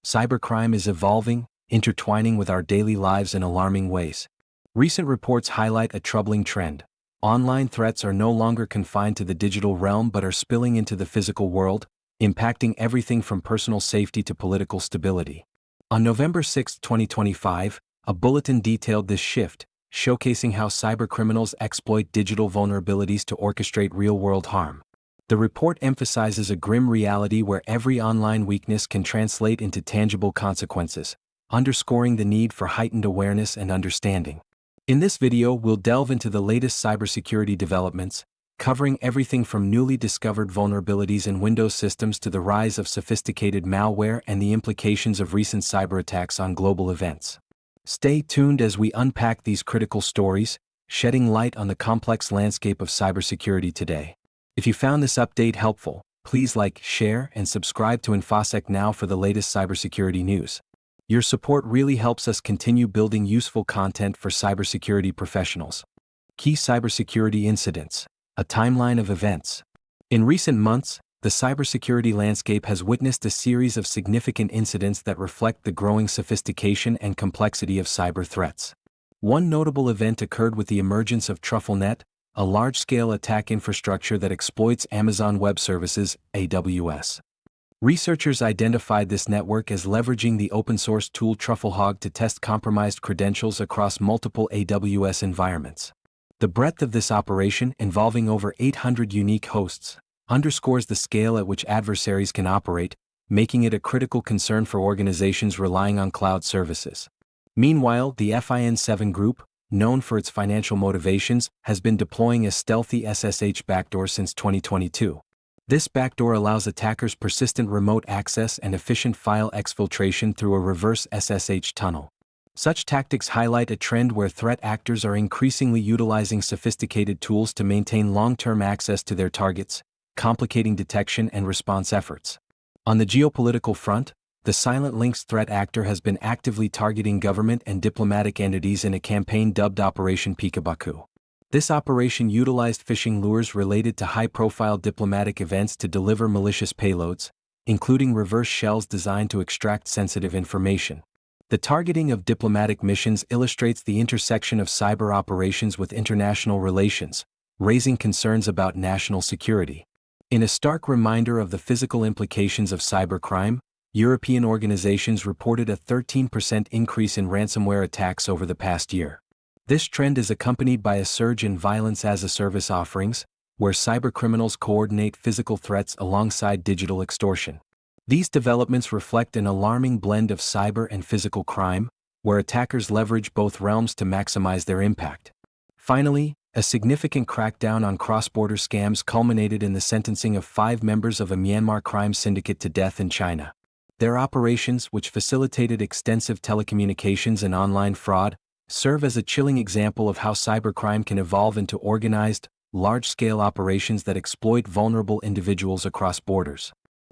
cybercrime is evolving, intertwining with our daily lives in alarming ways. Recent reports highlight a troubling trend. Online threats are no longer confined to the digital realm but are spilling into the physical world, impacting everything from personal safety to political stability. On November 6, 2025, a bulletin detailed this shift, showcasing how cybercriminals exploit digital vulnerabilities to orchestrate real-world harm. The report emphasizes a grim reality where every online weakness can translate into tangible consequences, underscoring the need for heightened awareness and understanding. In this video, we'll delve into the latest cybersecurity developments, covering everything from newly discovered vulnerabilities in Windows systems to the rise of sophisticated malware and the implications of recent cyber attacks on global events. Stay tuned as we unpack these critical stories, shedding light on the complex landscape of cybersecurity today. If you found this update helpful, please like, share, and subscribe to InfoSec Now for the latest cybersecurity news. Your support really helps us continue building useful content for cybersecurity professionals. Key cybersecurity incidents. A timeline of events. In recent months, the cybersecurity landscape has witnessed a series of significant incidents that reflect the growing sophistication and complexity of cyber threats. One notable event occurred with the emergence of TruffleNet, a large-scale attack infrastructure that exploits Amazon Web Services, AWS. Researchers identified this network as leveraging the open-source tool TruffleHog to test compromised credentials across multiple AWS environments. The breadth of this operation, involving over 800 unique hosts, underscores the scale at which adversaries can operate, making it a critical concern for organizations relying on cloud services. Meanwhile, the FIN7 group, known for its financial motivations, has been deploying a stealthy SSH backdoor since 2022. This backdoor allows attackers persistent remote access and efficient file exfiltration through a reverse SSH tunnel. Such tactics highlight a trend where threat actors are increasingly utilizing sophisticated tools to maintain long-term access to their targets, complicating detection and response efforts. On the geopolitical front, the Silent Links threat actor has been actively targeting government and diplomatic entities in a campaign dubbed Operation Peekaboo. This operation utilized phishing lures related to high-profile diplomatic events to deliver malicious payloads, including reverse shells designed to extract sensitive information. The targeting of diplomatic missions illustrates the intersection of cyber operations with international relations, raising concerns about national security. In a stark reminder of the physical implications of cybercrime, European organizations reported a 13% increase in ransomware attacks over the past year. This trend is accompanied by a surge in violence-as-a-service offerings, where cybercriminals coordinate physical threats alongside digital extortion. These developments reflect an alarming blend of cyber and physical crime, where attackers leverage both realms to maximize their impact. Finally, a significant crackdown on cross-border scams culminated in the sentencing of 5 members of a Myanmar crime syndicate to death in China. Their operations, which facilitated extensive telecommunications and online fraud, serve as a chilling example of how cybercrime can evolve into organized, large-scale operations that exploit vulnerable individuals across borders.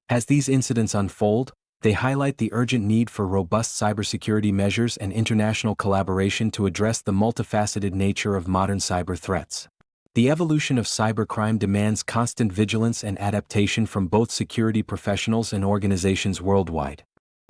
As these incidents unfold, they highlight the urgent need for robust cybersecurity measures and international collaboration to address the multifaceted nature of modern cyber threats. The evolution of cybercrime demands constant vigilance and adaptation from both security professionals and organizations worldwide.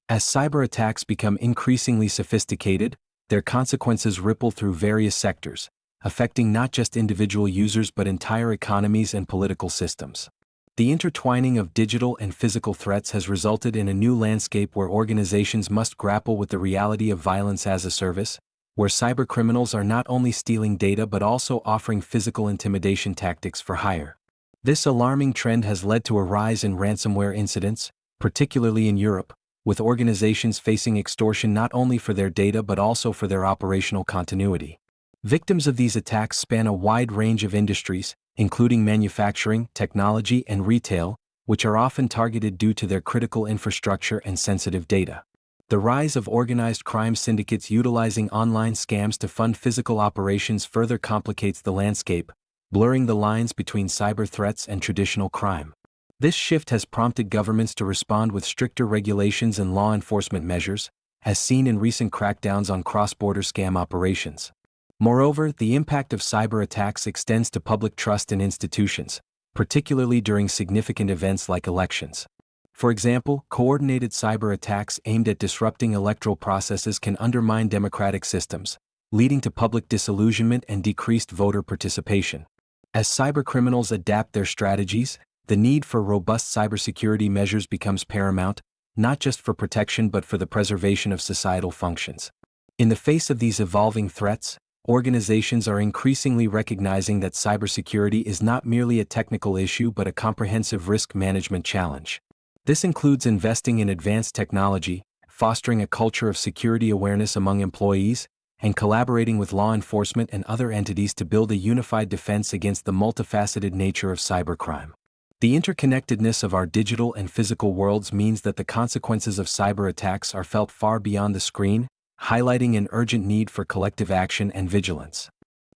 As cyber attacks become increasingly sophisticated, their consequences ripple through various sectors, affecting not just individual users but entire economies and political systems. The intertwining of digital and physical threats has resulted in a new landscape where organizations must grapple with the reality of violence as a service, where cybercriminals are not only stealing data but also offering physical intimidation tactics for hire. This alarming trend has led to a rise in ransomware incidents, particularly in Europe, with organizations facing extortion not only for their data but also for their operational continuity. Victims of these attacks span a wide range of industries, including manufacturing, technology, and retail, which are often targeted due to their critical infrastructure and sensitive data. The rise of organized crime syndicates utilizing online scams to fund physical operations further complicates the landscape, blurring the lines between cyber threats and traditional crime. This shift has prompted governments to respond with stricter regulations and law enforcement measures, as seen in recent crackdowns on cross-border scam operations. Moreover, the impact of cyber attacks extends to public trust in institutions, particularly during significant events like elections. For example, coordinated cyber attacks aimed at disrupting electoral processes can undermine democratic systems, leading to public disillusionment and decreased voter participation. As cybercriminals adapt their strategies, the need for robust cybersecurity measures becomes paramount, not just for protection but for the preservation of societal functions. In the face of these evolving threats, organizations are increasingly recognizing that cybersecurity is not merely a technical issue but a comprehensive risk management challenge. This includes investing in advanced technology, fostering a culture of security awareness among employees, and collaborating with law enforcement and other entities to build a unified defense against the multifaceted nature of cybercrime. The interconnectedness of our digital and physical worlds means that the consequences of cyber attacks are felt far beyond the screen, highlighting an urgent need for collective action and vigilance.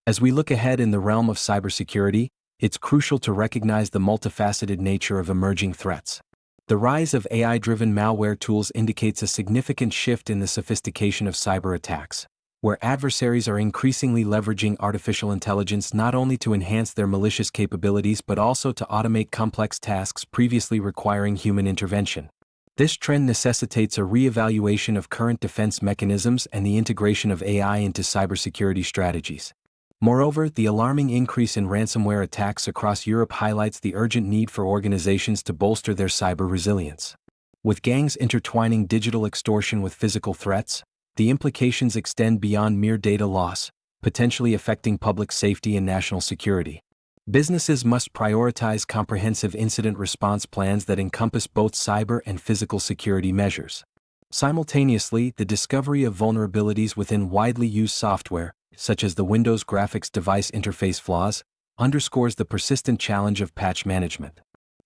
As we look ahead in the realm of cybersecurity, it's crucial to recognize the multifaceted nature of emerging threats. The rise of AI-driven malware tools indicates a significant shift in the sophistication of cyber attacks, where adversaries are increasingly leveraging artificial intelligence not only to enhance their malicious capabilities but also to automate complex tasks previously requiring human intervention. This trend necessitates a re-evaluation of current defense mechanisms and the integration of AI into cybersecurity strategies. Moreover, the alarming increase in ransomware attacks across Europe highlights the urgent need for organizations to bolster their cyber resilience. With gangs intertwining digital extortion with physical threats, the implications extend beyond mere data loss, potentially affecting public safety and national security. Businesses must prioritize comprehensive incident response plans that encompass both cyber and physical security measures. Simultaneously, the discovery of vulnerabilities within widely used software, such as the Windows graphics device interface flaws, underscores the persistent challenge of patch management.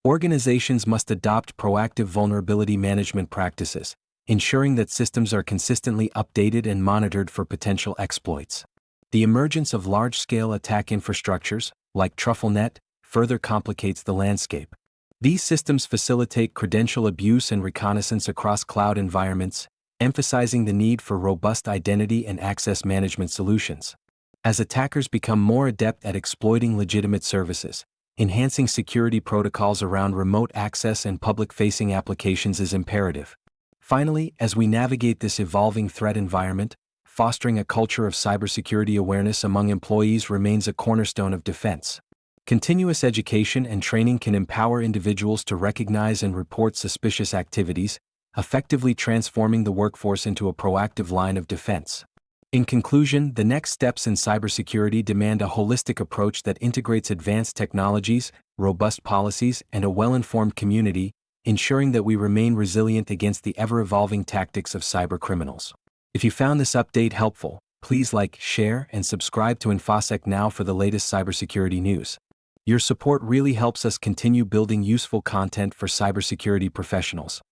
Organizations must adopt proactive vulnerability management practices, ensuring that systems are consistently updated and monitored for potential exploits. The emergence of large-scale attack infrastructures, like TruffleNet, further complicates the landscape. These systems facilitate credential abuse and reconnaissance across cloud environments, emphasizing the need for robust identity and access management solutions. As attackers become more adept at exploiting legitimate services, enhancing security protocols around remote access and public-facing applications is imperative. Finally, as we navigate this evolving threat environment, fostering a culture of cybersecurity awareness among employees remains a cornerstone of defense. Continuous education and training can empower individuals to recognize and report suspicious activities, effectively transforming the workforce into a proactive line of defense. In conclusion, the next steps in cybersecurity demand a holistic approach that integrates advanced technologies, robust policies, and a well-informed community, ensuring that we remain resilient against the ever-evolving tactics of cybercriminals. If you found this update helpful, please like, share, and subscribe to InfoSec Now for the latest cybersecurity news. Your support really helps us continue building useful content for cybersecurity professionals.